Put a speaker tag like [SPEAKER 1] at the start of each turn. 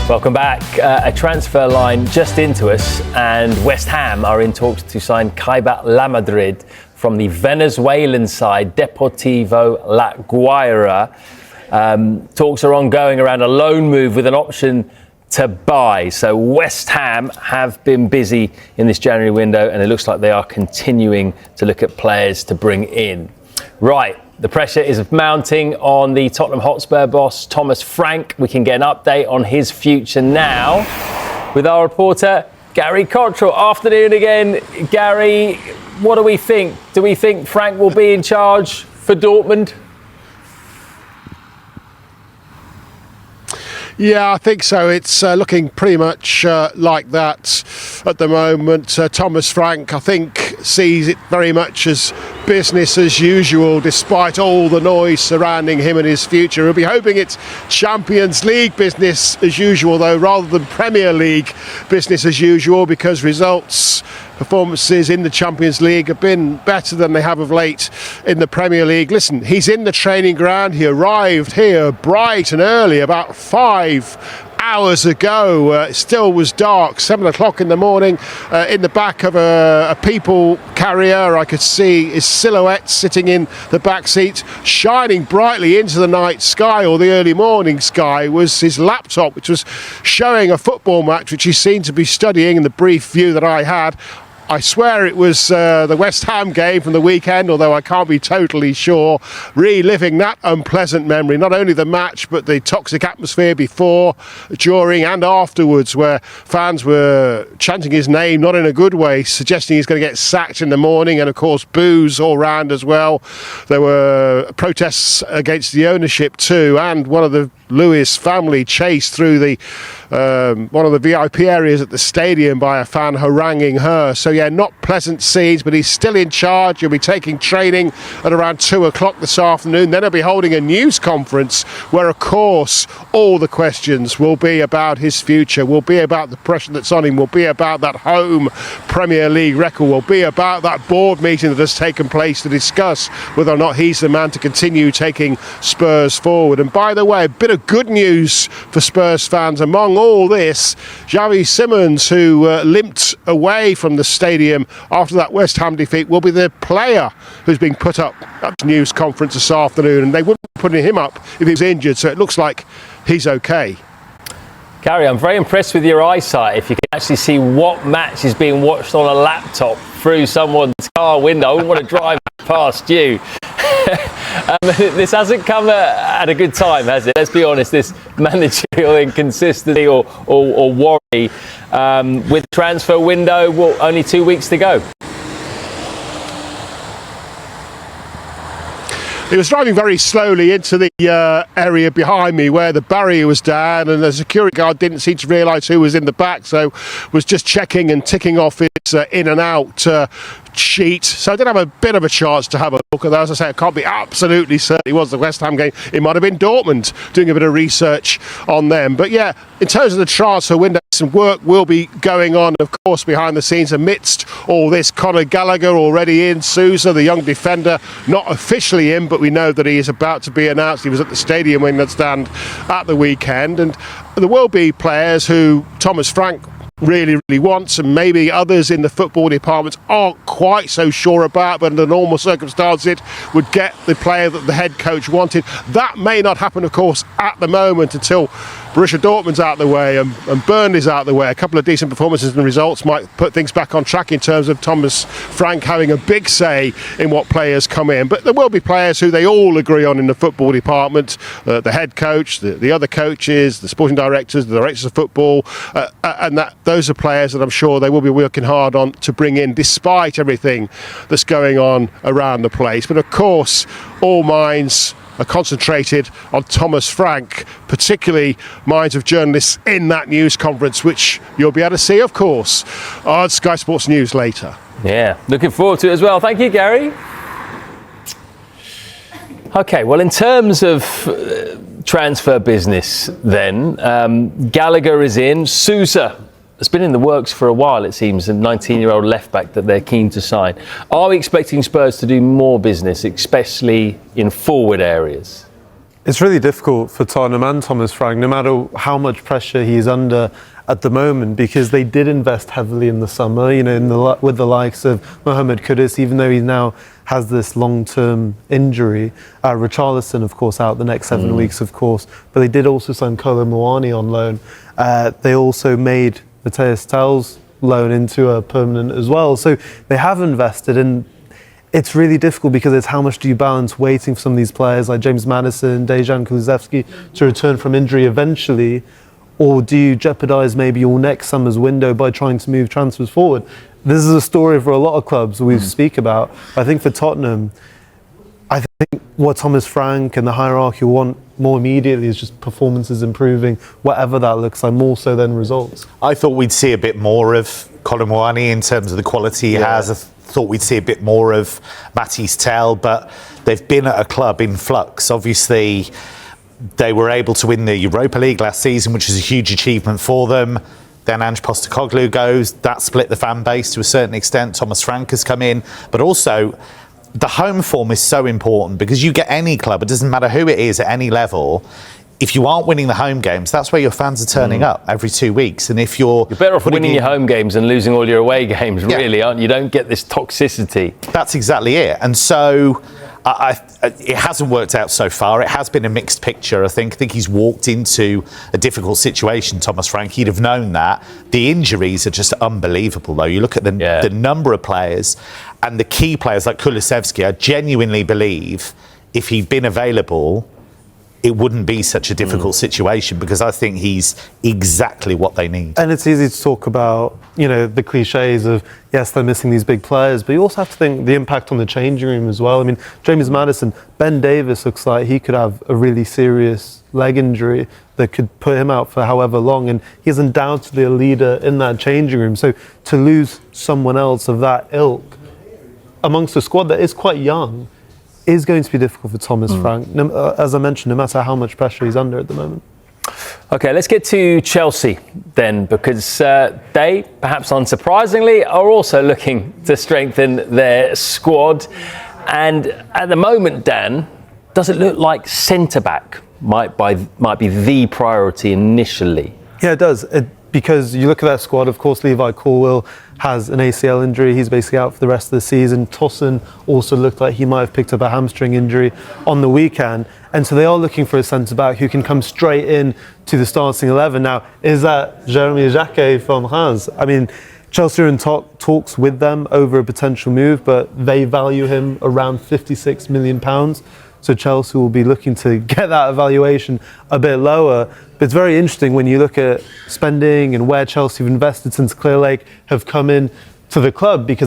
[SPEAKER 1] Welcome back. A transfer line just into us, and West Ham are in talks to sign Kaibat La Madrid from the Venezuelan side Deportivo La Guaira. Talks are ongoing around a loan move with an option to buy. So West Ham have been busy in this January window, and it looks like they are continuing to look at players to bring in. Right. The pressure is mounting on the Tottenham Hotspur boss, Thomas Frank. We can get an update on his future now with our reporter, Gary Cottrell. Afternoon again. Gary, what do we think? Do we think Frank will be in charge for Dortmund?
[SPEAKER 2] Yeah, I think so. It's looking pretty much like that at the moment. Thomas Frank, I think, sees it very much as business as usual, despite all the noise surrounding him and his future. He'll be hoping it's Champions League business as usual, though, rather than Premier League business as usual, because performances in the Champions League have been better than they have of late in the Premier League. Listen, he's in the training ground. He arrived here bright and early, about 5 hours ago. It still was dark, 7 o'clock in the morning. In the back of a people carrier, I could see his silhouette sitting in the back seat. Shining brightly into the night sky, or the early morning sky, was his laptop, which was showing a football match, which he seemed to be studying in the brief view that I had. I swear it was the West Ham game from the weekend, although I can't be totally sure. Reliving that unpleasant memory, not only the match, but the toxic atmosphere before, during and afterwards, where fans were chanting his name, not in a good way, suggesting he's going to get sacked in the morning, and of course boos all round as well. There were protests against the ownership too, and one of the Lewis family chased through the one of the VIP areas at the stadium by a fan haranguing her. So yeah, not pleasant scenes, but he's still in charge. He'll be taking training at around 2 o'clock this afternoon. Then he'll be holding a news conference where, of course, all the questions will be about his future, will be about the pressure that's on him, will be about that home Premier League record, will be about that board meeting that has taken place to discuss whether or not he's the man to continue taking Spurs forward. And by the way, a bit of good news for Spurs fans among all this: Xavi Simons, who limped away from the stadium after that West Ham defeat, will be the player who's being put up at the news conference this afternoon, and they wouldn't be putting him up if he was injured, so it looks like he's okay.
[SPEAKER 1] Gary, I'm very impressed with your eyesight. If you can actually see what match is being watched on a laptop through someone's car window, I wouldn't want to drive past you. This hasn't come at a good time, has it? Let's be honest, this managerial inconsistency or worry with the transfer window. Well, only 2 weeks to go.
[SPEAKER 2] He was driving very slowly into the area behind me where the barrier was down, and the security guard didn't seem to realise who was in the back, so was just checking and ticking off his in and out sheet. So I did have a bit of a chance to have a look at that. As I say, I can't be absolutely certain it was the West Ham game. It might have been Dortmund, doing a bit of research on them. But yeah, in terms of the transfer window, some work will be going on, of course, behind the scenes amidst all this. Conor Gallagher already in. Sousa, the young defender, not officially in, but we know that he is about to be announced. He was at the stadium when that stand at the weekend. And there will be players who Thomas Frank really wants, and maybe others in the football department aren't quite so sure about, but under normal circumstances it would get the player that the head coach wanted. That may not happen, of course, at the moment, until Borussia Dortmund's out of the way and Burnley's out of the way. A couple of decent performances and results might put things back on track in terms of Thomas Frank having a big say in what players come in. But there will be players who they all agree on in the football department, the head coach, the other coaches, the sporting directors, the directors of football, and that those are players that I'm sure they will be working hard on to bring in, despite everything that's going on around the place. But of course, all minds are concentrated on Thomas Frank, particularly minds of journalists in that news conference, which you'll be able to see, of course, on Sky Sports News later.
[SPEAKER 1] Yeah, looking forward to it as well. Thank you, Gary. Okay, well, in terms of transfer business then, Gallagher is in. Sousa has been in the works for a while, it seems, a 19-year-old left-back that they're keen to sign. Are we expecting Spurs to do more business, especially in forward areas?
[SPEAKER 3] It's really difficult for Tottenham and Thomas Frank, no matter how much pressure he's under at the moment, because they did invest heavily in the summer, with the likes of Mohamed Kudus, even though he now has this long-term injury. Richarlison, of course, out the next 7 weeks, of course. But they did also sign Kolo Muani on loan. They also made Matthias Tell's loan into a permanent as well. So they have invested, and it's really difficult because it's how much do you balance waiting for some of these players like James Maddison, Dejan Kulusevski to return from injury eventually, or do you jeopardise maybe your next summer's window by trying to move transfers forward? This is a story for a lot of clubs we speak about. I think for Tottenham, I think what Thomas Frank and the hierarchy want more immediately is just performances improving, whatever that looks like, more so than results.
[SPEAKER 4] I thought we'd see a bit more of Kolo Muani in terms of the quality he has. I thought we'd see a bit more of Matthias Tell, but they've been at a club in flux. Obviously, they were able to win the Europa League last season, which is a huge achievement for them. Then Ange Postecoglou goes. That split the fan base to a certain extent. Thomas Frank has come in. But also, the home form is so important, because you get any club, it doesn't matter who it is at any level, if you aren't winning the home games, that's where your fans are turning up every 2 weeks. And if you're
[SPEAKER 1] better off winning your home games and losing all your away games, really, aren't you? You don't get this toxicity.
[SPEAKER 4] That's exactly it. And so it hasn't worked out so far. It has been a mixed picture, I think. I think he's walked into a difficult situation, Thomas Frank. He'd have known that. The injuries are just unbelievable, though. You look at the number of players, and the key players like Kulusevski, I genuinely believe if he'd been available, it wouldn't be such a difficult situation, because I think he's exactly what they need.
[SPEAKER 3] And it's easy to talk about, the cliches of, yes, they're missing these big players, but you also have to think the impact on the changing room as well. I mean, James Maddison, Ben Davies looks like he could have a really serious leg injury that could put him out for however long, and he's undoubtedly a leader in that changing room. So to lose someone else of that ilk amongst a squad that is quite young is going to be difficult for Thomas Frank, as I mentioned, no matter how much pressure he's under at the moment.
[SPEAKER 1] OK, let's get to Chelsea then, because they, perhaps unsurprisingly, are also looking to strengthen their squad. And at the moment, Dan, does it look like centre-back might be the priority initially?
[SPEAKER 3] Yeah, it does. Because you look at that squad, of course, Levi Colwill has an ACL injury. He's basically out for the rest of the season. Tosin also looked like he might have picked up a hamstring injury on the weekend. And so they are looking for a centre-back who can come straight in to the starting 11. Now, is that Jeremy Jacquet from Reims? I mean, Chelsea are in talks with them over a potential move, but they value him around £56 million. So Chelsea will be looking to get that evaluation a bit lower. But it's very interesting when you look at spending and where Chelsea have invested since Clear Lake have come in to the club, because